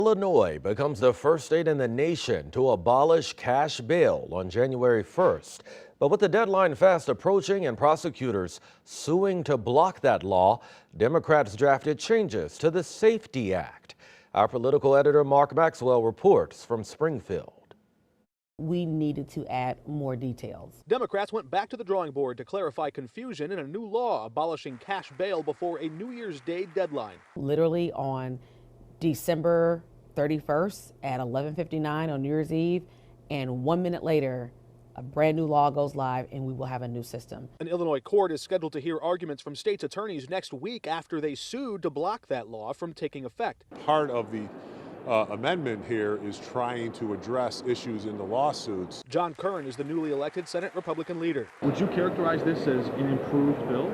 Illinois becomes the first state in the nation to abolish cash bail on January 1st. But with the deadline fast approaching and prosecutors suing to block that law, Democrats drafted changes to the Safety Act. Our political editor Mark Maxwell reports from Springfield. We needed to add more details. Democrats went back to the drawing board to clarify confusion in a new law abolishing cash bail before a New Year's Day deadline. Literally on December 31st at 11:59 on New Year's Eve, and 1 minute later, a brand new law goes live and we will have a new system. An Illinois court is scheduled to hear arguments from state's attorneys next week after they sued to block that law from taking effect. Part of the amendment here is trying to address issues in the lawsuits. John Curran is the newly elected Senate Republican leader. Would you characterize this as an improved bill?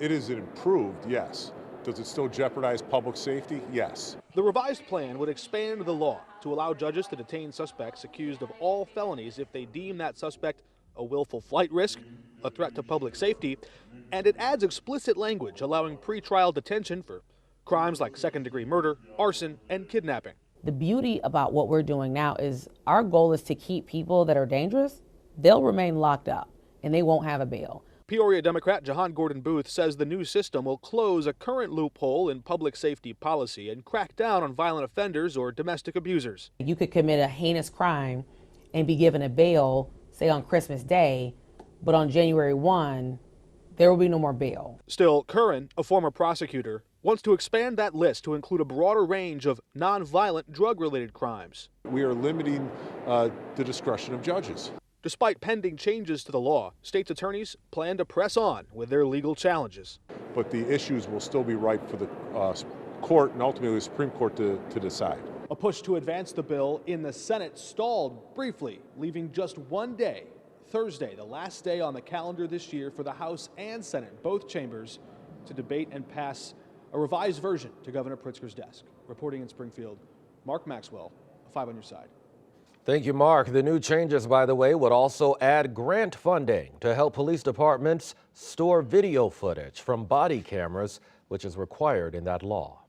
It is improved, yes. Does it still jeopardize public safety? Yes. The revised plan would expand the law to allow judges to detain suspects accused of all felonies if they deem that suspect a willful flight risk, a threat to public safety, and it adds explicit language allowing pretrial detention for crimes like second-degree murder, arson, and kidnapping. The beauty about what we're doing now is our goal is to keep people that are dangerous. They'll remain locked up and they won't have a bail. Peoria Democrat Jahan Gordon Booth says the new system will close a current loophole in public safety policy and crack down on violent offenders or domestic abusers. You could commit a heinous crime and be given a bail, say on Christmas Day, but on January 1, there will be no more bail. Still, Curran, a former prosecutor, wants to expand that list to include a broader range of nonviolent drug-related crimes. We are limiting the discretion of judges. Despite pending changes to the law, state's attorneys plan to press on with their legal challenges. But the issues will still be ripe for the court and ultimately the Supreme Court to decide. A push to advance the bill in the Senate stalled briefly, leaving just one day, Thursday, the last day on the calendar this year for the House and Senate, both chambers, to debate and pass a revised version to Governor Pritzker's desk. Reporting in Springfield, Mark Maxwell, 5 on your side. Thank you, Mark. The new changes, by the way, would also add grant funding to help police departments store video footage from body cameras, which is required in that law.